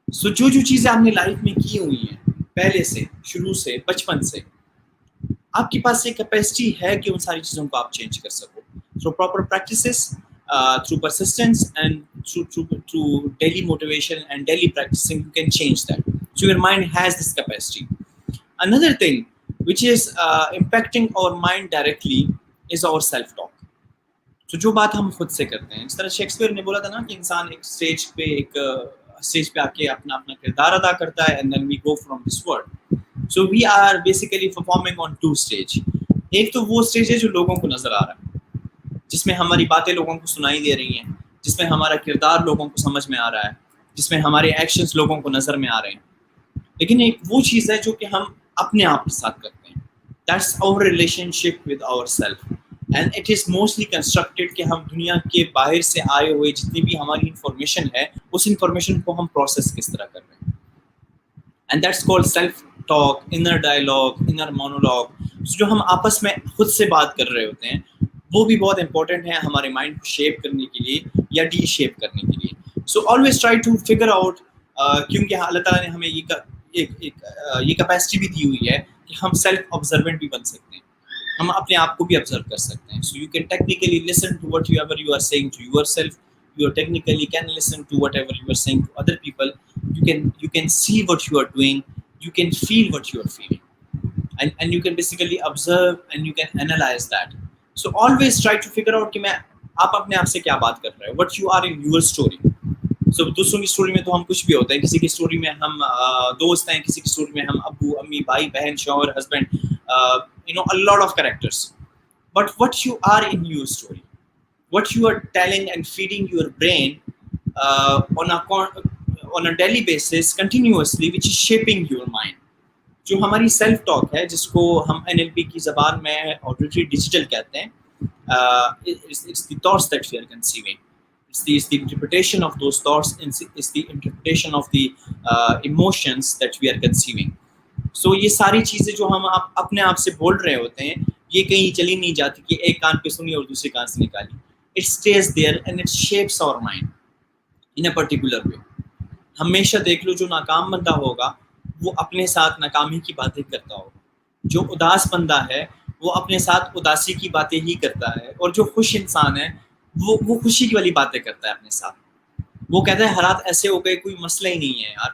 So जो जो चीजें आपने life में की हुई हैं पहले से, शुरू से, बचपन से, आपके पास एक कैपेसिटी है कि उन सारी चीजों को आप चेंज कर सको through proper practices, through persistence, and through daily motivation and daily practicing, you can change that. So your mind has this capacity. Another thing which is impacting our mind directly is our self-talk. So जो बात हम खुद से करते हैं, जिस तरह Shakespeare ने बोला था ना कि इंसान एक स्टेज पे आके अपना अपना किरदार अदा करता है, and then we go from this world. So we are basically performing on two stage. एक तो वो स्टेज है जो लोगों को नजर आ रहा है, जिसमें हमारी बातें लोगों को सुनाई दे रही हैं, जिसमें हमारा किरदार लोगों को समझ में आ रहा है, जिसमें हमारे एक्शंस लोगों को नजर में आ रहे हैं। लेकिन एक वो चीज़ है जो कि हम अपने आप के साथ करते हैं, that's our relationship with our self, and it is mostly constructed कि हम दुनिया के बाहर से आए हुए जितनी भी हमारी इंफॉर्मेशन है, उस इंफॉर्मेशन को हम प्रोसेस किस तरह कर रहे हैं, and that's called self talk, inner dialogue, inner monologue. जो हम आपस में खुद से बात कर रहे होते हैं, वो भी बहुत इंपॉर्टेंट है हमारे माइंड को शेप करने के लिए या डी शेप करने के लिए। So always try to figure out, क्योंकि अल्लाह ताला ने हमें ये कैपेसिटी भी दी हुई है कि हम सेल्फ ऑब्जर्वेंट भी बन सकते हैं, हम अपने आप को भी ऑब्जर्व कर सकते हैं। So you can technically listen to whatever you are saying to yourself, you technically can listen to whatever you are saying to other people, you can see what you are doing, you can feel what you are feeling, and you can basically observe and you can analyze that. So always try to figure out कि मैं आप अपने आप से क्या बात कर रहे हैं, what you are in your story. So दूसरों की स्टोरी में तो हम कुछ भी होते हैं, किसी की स्टोरी में हम दोस्त हैं, किसी की स्टोरी में हम अब्बू अम्मी भाई बहन शौहर husband, a lot of characters. But what you are in your story, what you are telling and feeding your brain on a daily basis continuously, which is shaping your mind. जो हमारी self talk है, जिसको हम NLP की ज़बान में auditory digital कहते हैं, it's the thoughts that we are conceiving, it's the interpretation of those thoughts, it's the interpretation of the emotions that we are conceiving. So ये सारी चीज़ें जो हम अपने आप से बोल रहे होते हैं, ये कहीं चली नहीं जाती कि एक कान पे सुनी और दूसरे कान से निकाली. It stays there and it shapes our mind in a particular way. हमेशा देख लो, जो नाकाम बंदा होगा वो अपने साथ नाकामी की बातें करता होगा, जो उदास बंदा है वो अपने साथ उदासी की बातें ही करता है, और जो खुश इंसान है वो खुशी की वाली बातें करता है अपने साथ। वो कहता है हालात ऐसे हो गए, कोई मसला ही नहीं है यार,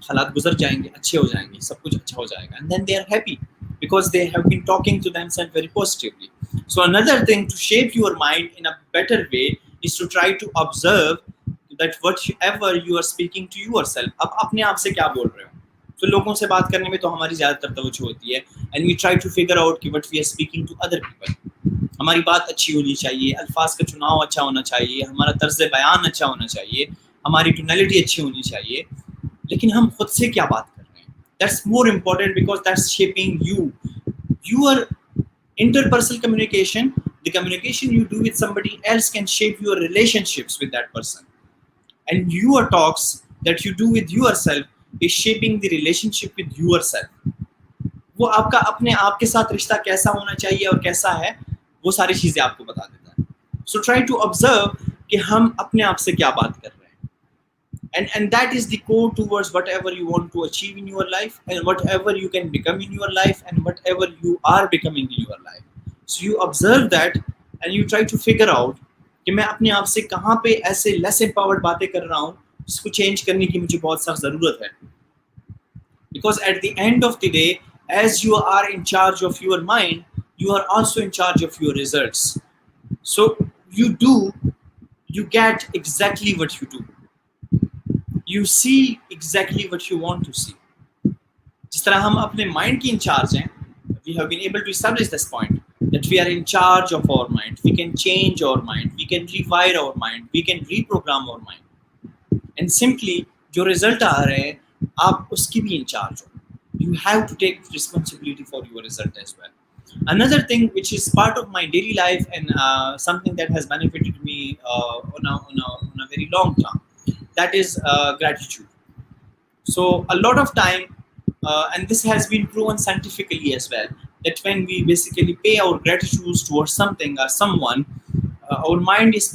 हालात गुजर जाएंगे, अच्छे हो जाएंगे, सब कुछ अच्छा हो जाएगा, and then they are happy because they have been talking to themselves very positively. So another thing to shape your mind in a better way is to try to observe that whatever you are speaking to yourself, अब अपने आप से क्या बोल रहे हो। तो लोगों से बात करने में तो हमारी ज़्यादातर तवज्जो होती है, and we try to figure out कि what we are speaking to other people। हमारी बात अच्छी होनी चाहिए, अल्फाज का चुनाव अच्छा होना चाहिए, हमारा तर्ज बयान अच्छा होना चाहिए, हमारी टोनैलिटी अच्छी होनी चाहिए, लेकिन हम खुद से क्या बात कर रहे हैं, that's more important because that's shaping you, your interpersonal communication, the communication you do with somebody else can shape your relationships with that person, and your talks that you do with yourself is shaping the relationship with yourself। वो आपका अपने आप के साथ रिश्ता कैसा होना चाहिए और कैसा है, वो सारी चीजें आपको बता देता है। सो ट्राई टू ऑब्जर्व कि हम अपने आप से क्या बात कर रहे हैं, and that is the core towards whatever you want to achieve in your life and whatever you can become in your life and whatever you are becoming in your life। so you observe that and you try to figure out कि मैं अपने आप से कहाँ पे ऐसे less empowered बातें कर रहा हूँ जिसको चेंज करने की मुझे बहुत सख्त ज़रूरत है। Because at the end of the day, as you are in charge of your mind, you are also in charge of your results। so you get exactly what you do, you see exactly what you want to see। जिस तरह हम अपने mind की in charge हैं, we have been able to establish this point that we are in charge of our mind, we can change our mind, we can rewire our mind, we can reprogram our mind, and simply जो result आ रहे हैं आप उसकी भी in charge हो। You have to take responsibility for your result as well। Another thing which is part of my daily life and something that has benefited me on a very long term, that is gratitude। So a lot of time, and this has been proven scientifically as well, that when we basically pay our gratitude towards something or someone, our mind is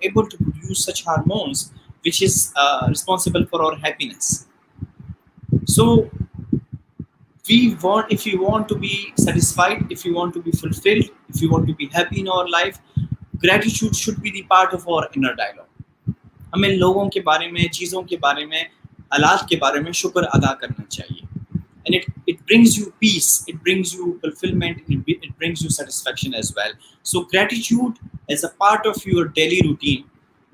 able to produce such hormones which is responsible for our happiness। So if you want to be satisfied, if you want to be fulfilled, if you want to be happy in our life, gratitude should be the part of our inner dialogue। हमें लोगों के बारे में, चीज़ों के बारे में, हालात के बारे में शुक्र अदा करना चाहिए, and it brings you peace, it brings you fulfillment, it brings you satisfaction as well। So gratitude as a part of your daily routine,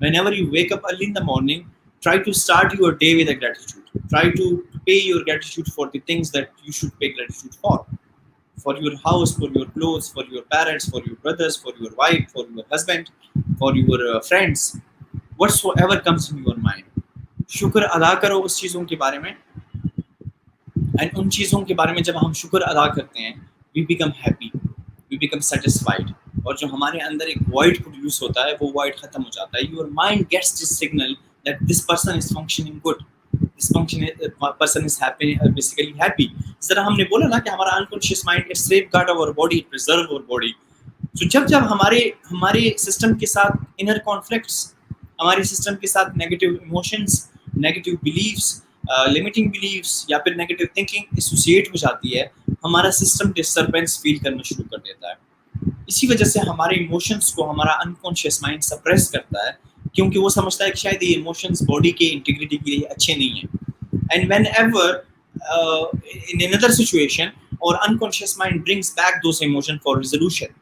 whenever you wake up early in the morning, try to start your day with a gratitude, try to pay your gratitude for the things that you should pay gratitude for your house, for your clothes, for your parents, for your brothers, for your wife, for your husband, for your friends, whatsoever comes in your mind, शुक्र अदा करो उस चीज़ों के बारे में, and उन चीज़ों के बारे में जब हम शुक्र अदा करते हैं, we become happy, we become satisfied, और जो हमारे अंदर एक वॉइड प्रोड्यूस होता है वो वॉइड खत्म हो जाता है। Your mind gets this signal that this person is functioning good, this person is happy, basically happy. जिस तरह हमने बोला ना कि हमारा unconscious mind it safeguard our body, it preserve our body. तो जब हमारे सिस्टम के साथ इनर कॉन्फ्लिक्ट्स, हमारे सिस्टम के साथ negative emotions, negative beliefs, limiting beliefs या फिर नेगेटिव थिंकिंग एसोसिएट हो जाती है, हमारा सिस्टम डिस्टर्बेंस फील करना शुरू कर देता है। इसी वजह से हमारे इमोशंस को हमारा अनकॉन्शियस माइंड सप्रेस करता है, क्योंकि वो समझता है कि शायद ये इमोशंस बॉडी के इंटीग्रिटी के लिए अच्छे नहीं हैं। And whenever in another situation our unconscious mind brings back those emotion for resolution,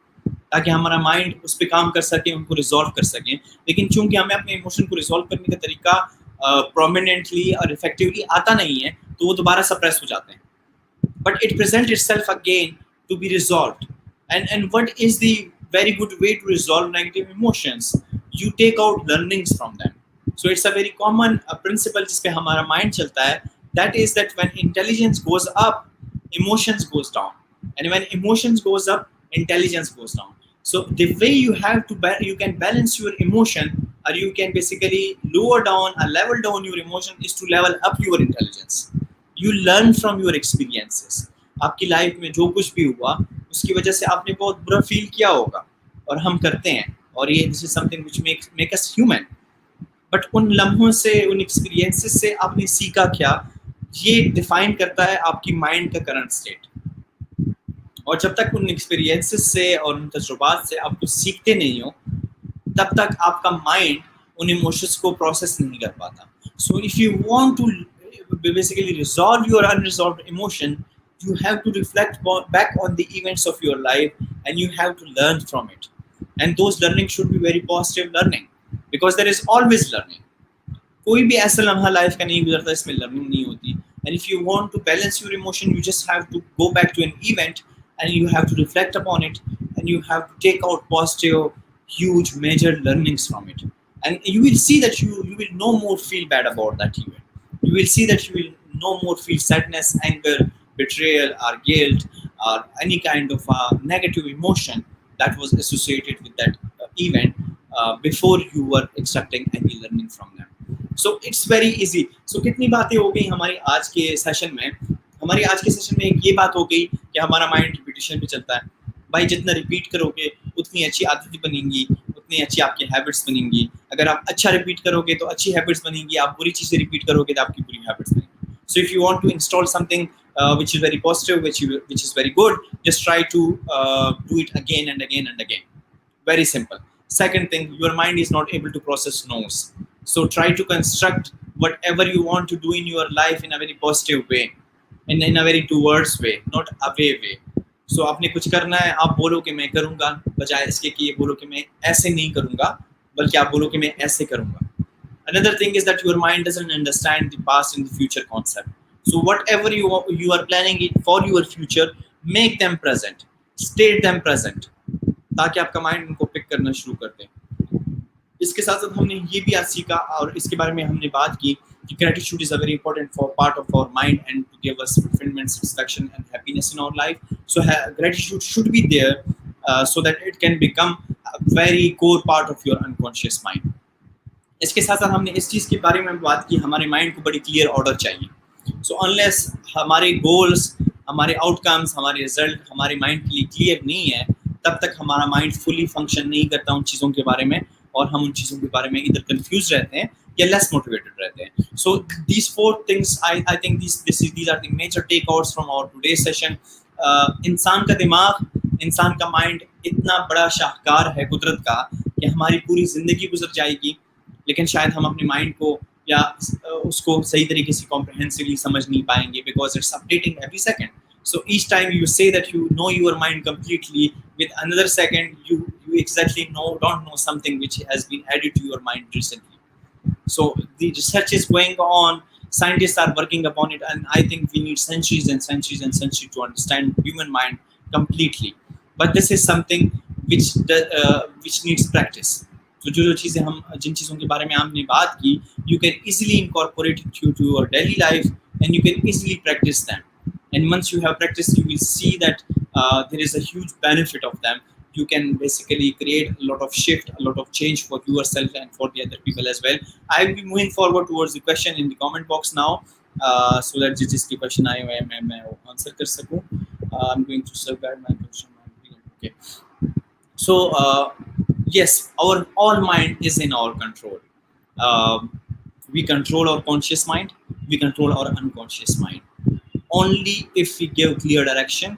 ताकि हमारा माइंड उस पर काम कर सके, उनको रिजॉल्व कर सके। लेकिन चूंकि हमें अपने इमोशन को रिजॉल्व करने का तरीका प्रोमिनेंटली और इफेक्टिवली आता नहीं है, तो वो दोबारा सप्रेस हो जाते हैं, but it present itself again to be resolved. And what is the very good way to resolve negative emotions? You take out learnings from them. So it's a very common principle जिस पे हमारा mind चलता है, that is that when intelligence goes up, emotions goes down, and when emotions goes up, intelligence goes down। So the way you have to you can balance your emotion, or you can basically lower down or level down your emotion, is to level up your intelligence। You learn from your experiences। आपकी life में जो कुछ भी हुआ उसकी वजह से आपने बहुत बुरा फील किया होगा, और हम करते हैं, और ये this is something which make us human। But उन लम्हों से, उन एक्सपीरियंसेस से आपने सीखा क्या, ये डिफाइन करता है आपकी माइंड का करंट स्टेट। और जब तक उन एक्सपीरियंसेस से और उन तजुर्बात से आप कुछ सीखते नहीं हो, तब तक आपका माइंड उन इमोशंस को प्रोसेस नहीं कर पाता. So if you want to basically resolve your unresolved emotion, you have to reflect back on the events of your life, and you have to learn from it. And those learning should be very positive learning, because there is always learning. कोई भी ऐसा लम्हा life का नहीं गुजरता इसमें learning नहीं होती. And if you want to balance your emotion, you just have to go back to an event, and you have to reflect upon it, and you have to take out positive, huge, major learnings from it. And you will see that you will no more feel bad about that event. You will see that you will no more feel sadness, anger, betrayal, or guilt, or any kind of negative emotion that was associated with that event before you were extracting any learning from them. So it's very easy. So कितनी बातें हो गई हमारी आज के session में. हमारी आज के सेशन में एक ये बात हो गई कि हमारा माइंड रिपीटिशन पे चलता है. भाई जितना रिपीट करोगे उतनी अच्छी आदतें बनेंगी, उतनी अच्छी आपकी हैबिट्स बनेंगी. अगर आप अच्छा रिपीट करोगे तो अच्छी हैबिट्स बनेंगी, आप बुरी चीज़ें रिपीट करोगे तो आपकी बुरी हैबिट्स बनेंगी. So if you want to install something which is very positive, which is very good, just try to do it again and again and again. Very simple. Second thing, your mind is not able to process no's. So try to construct whatever you want to do in your life in a very positive way, and in a very towards way, not away way. So आपने कुछ करना है, आप बोलो कि मैं करूँगा, बजाय इसके कि ये बोलो कि मैं ऐसे नहीं करूँगा, बल्कि आप बोलो कि मैं ऐसे करूँगा. Another thing is that your mind doesn't understand the past and the future concept. So whatever you are planning it for your future, make them present, state them present, ताकि आपका माइंड उनको पिक करना शुरू कर दे. इसके साथ साथ हमने ये भी आज सीखा और इसके बारे में हमने बात की कि gratitude is a very important for part of our mind and to give us fulfillment, satisfaction and happiness in our life. So gratitude should be there so that it can become a very core part of your unconscious mind. इसके साथ साथ हमने इस चीज़ के बारे में बात की, हमारे माइंड को बड़ी क्लियर ऑर्डर चाहिए. सो अनलेस हमारे गोल्स, हमारे आउटकम्स, हमारे रिजल्ट हमारे माइंड के लिए क्लियर नहीं है, तब तक हमारा माइंड फुली फंक्शन नहीं करता उन चीज़ों के बारे में, और हम उन चीज़ों के बारे में इधर कंफ्यूज रहते हैं या लेस मोटिवेटेड रहते हैं. So these four things I think these are the major takeouts from our today's session. इंसान का दिमाग, इंसान का माइंड इतना बड़ा शाहकार है कुदरत का कि हमारी पूरी ज़िंदगी गुजर जाएगी, लेकिन शायद हम अपने माइंड को या उसको सही तरीके से कॉम्प्रहेंसिवली समझ नहीं पाएंगे, because it's updating every second. So each time you say that you know your mind completely, with another second you exactly don't know something which has been added to your mind recently. So the research is going on, scientists are working upon it, and I think we need centuries and centuries and centuries to understand human mind completely. But this is something which needs practice. So जो चीज़ें हम जिन चीज़ों के बारे में हमने बात की, you can easily incorporate it to your daily life, and you can easily practice them. And once you have practiced, you will see that there is a huge benefit of them. You can basically create a lot of shift, a lot of change for yourself and for the other people as well. I will be moving forward towards the question in the comment box now, so that जिसकी question आए हुए हैं मैं answer कर सकूँ. I'm going to safeguard my question. Okay. So yes, our all mind is in our control. We control our conscious mind. We control our unconscious mind. Only if we give clear direction,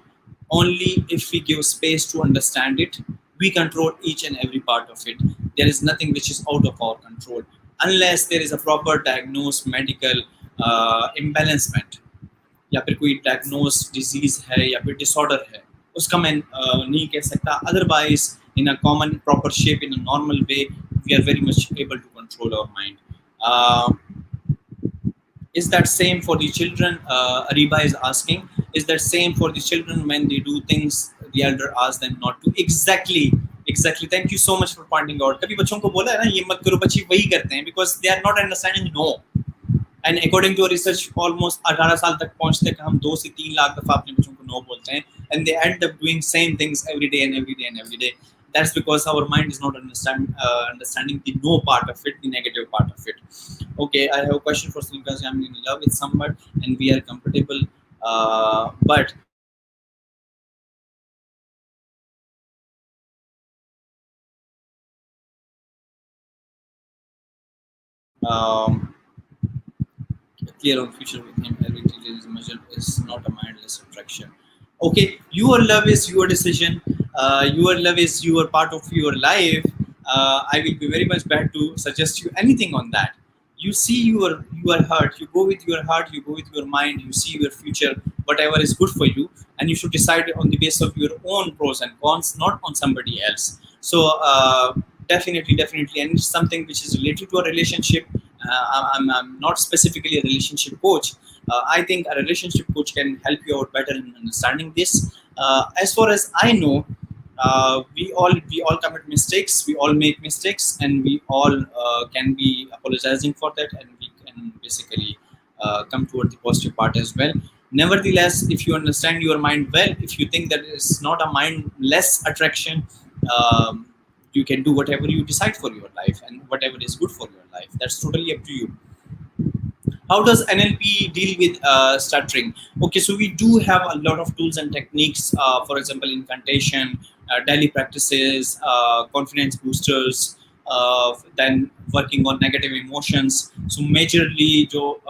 only if we give space to understand it, we control each and every part of it. There is nothing which is out of our control unless there is a proper diagnosed medical imbalancement, या फिर कोई diagnosed disease है या फिर disorder है, उसका मैं नहीं कह सकता. Otherwise, in a common proper shape, in a normal way, we are very much able to control our mind. Is that same for the children? Ariba is asking, is that same for the children when they do things the elder asks them not to? Exactly. Thank you so much for pointing out. कभी बच्चों को बोला है ना ये मत करो, बच्चे वही करते हैं, because they are not understanding no. And according to research, almost 18 साल तक पहुंचते हैं हम 2 से 3 लाख दफा अपने बच्चों को no बोलते हैं, and they end up doing same things every day and every day and every day. That's because our mind is not understanding the no part of it, the negative part of it. Okay, I have a question for Saleem Kazmi. I'm in love with someone and we are compatible, but clear on future with him. Every detail is measured is not a mindless attraction. Okay, Your love is your decision. Your love is your part of your life. I will be very much bad to suggest you anything on that. You see your heart. You go with your heart. You go with your mind. You see your future, whatever is good for you, and you should decide on the basis of your own pros and cons, not on somebody else. So definitely, and it's something which is related to a relationship. I'm not specifically a relationship coach. I think a relationship coach can help you out better in understanding this. As far as I know, we all commit mistakes. We all make mistakes, and we all can be apologizing for that, and we can basically come toward the positive part as well. Nevertheless, if you understand your mind well, if you think that it's not a mindless attraction, um, you can do whatever you decide for your life and whatever is good for your life. That's totally up to you. How does NLP deal with stuttering? Okay, so we do have a lot of tools and techniques. For example, incantation, daily practices, confidence boosters, then working on negative emotions. So majorly, जो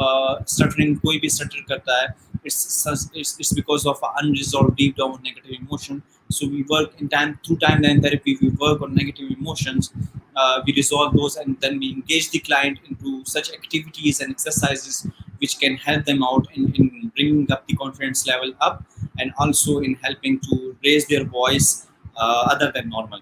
stuttering कोई भी stutter करता है, it's because of unresolved deep down negative emotion. So we work in time therapy. We work on negative emotions. We resolve those, and then we engage the client into such activities and exercises which can help them out in bringing up the confidence level up, and also in helping to raise their voice other than normal.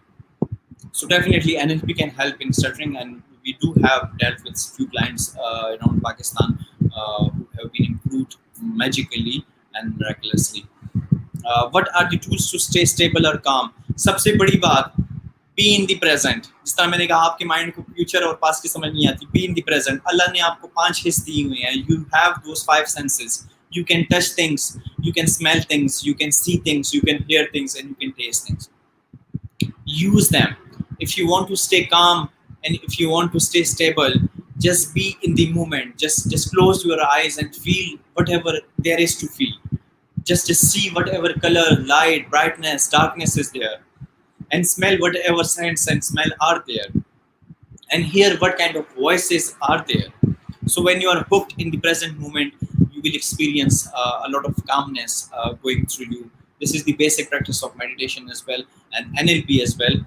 So definitely NLP can help in stuttering, and we do have dealt with few clients around Pakistan who have been improved magically and miraculously. What are the tools to stay stable or calm? सबसे बड़ी बात, be in the present. जिस तरह मैंने कहा आपके mind को future और पास्ट की समझ नहीं आती, बी इन द प्रेजेंट. अल्लाह ने आपको 5 हिस्से दिए हुए हैं. You have those 5 senses. You can touch things, you can smell things, you can see things, you can hear things, and you can taste things. Use them. If you want to stay calm and if you want to stay stable, just be in the moment. Just close your eyes and feel whatever there is to feel. Just see whatever color, light, brightness, darkness is there, and smell whatever scents and smell are there, and hear what kind of voices are there. So when you are hooked in the present moment, you will experience a lot of calmness going through you. This is the basic practice of meditation as well, and NLP as well.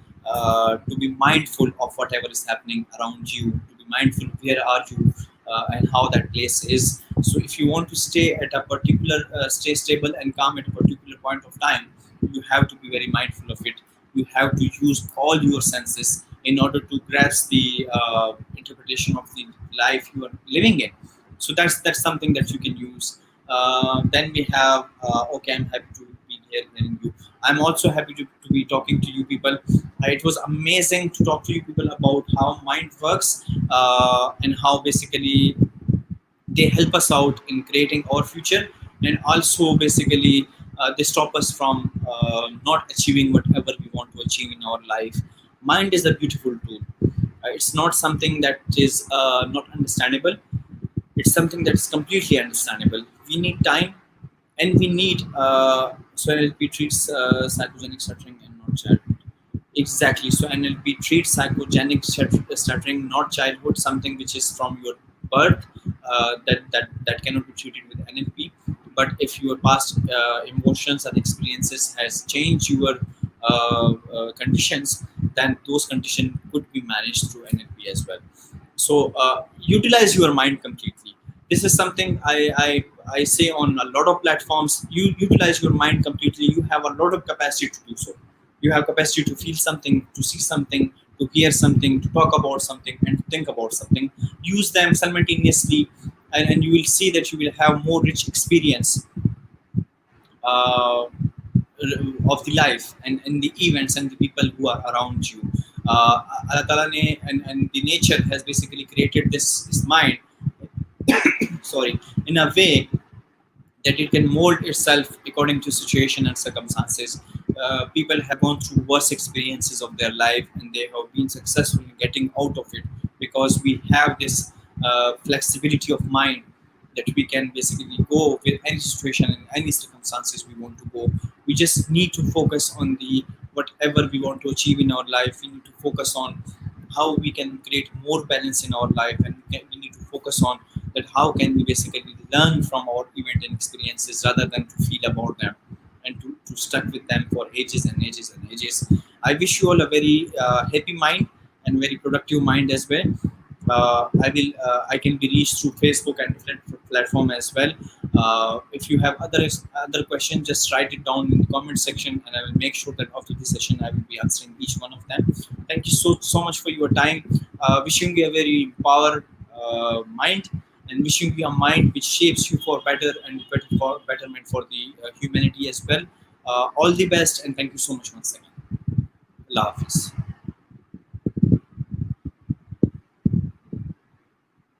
To be mindful of whatever is happening around you, to be mindful where are you and how that place is. So if you want to stay at a particular, stay stable and calm at a particular point of time, you have to be very mindful of it. You have to use all your senses in order to grasp the interpretation of the life you are living in. So that's something that you can use. Then we have okay, I'm happy to be here hearing you. I'm also happy to be talking to you people. It was amazing to talk to you people about how mind works and how basically they help us out in creating our future, and also basically they stop us from not achieving whatever we want to achieve in our life. Mind is a beautiful tool. It's not something that is not understandable. It's something that is completely understandable. We need time, and we need so NLP treats psychogenic stuttering and not childhood. Exactly. So NLP treats psychogenic stuttering, not childhood, something which is from your birth, that cannot be treated with NLP. But if your past emotions and experiences has changed your conditions, then those conditions could be managed through NLP as well. So utilize your mind completely. This is something I say on a lot of platforms. You utilize your mind completely. You have a lot of capacity to do so. You have capacity to feel something, to see something, to hear something, to talk about something, and to think about something. Use them simultaneously, and you will see that you will have more rich experience uh, of the life and the events and the people who are around you. Allah Ta'ala and the nature has basically created this mind, sorry, in a way that it can mold itself according to situation and circumstances. People have gone through worse experiences of their life, and they have been successful in getting out of it because we have this flexibility of mind that we can basically go with any situation and any circumstances we want to go. We just need to focus on the whatever we want to achieve in our life. We need to focus on how we can create more balance in our life, and we need to focus on that how can we basically learn from our event and experiences rather than to feel about them and to to stuck with them for ages and ages and ages. I wish you all a very happy mind and very productive mind as well. I can be reached through Facebook and different platform as well. If you have other questions, just write it down in the comment section, and I will make sure that after this session I will be answering each one of them. Thank you so much for your time. Wishing you a very empowered mind, and wishing you a mind which shapes you for better and better for betterment for the humanity as well. All the best, and thank you so much once again. Allah Hafiz.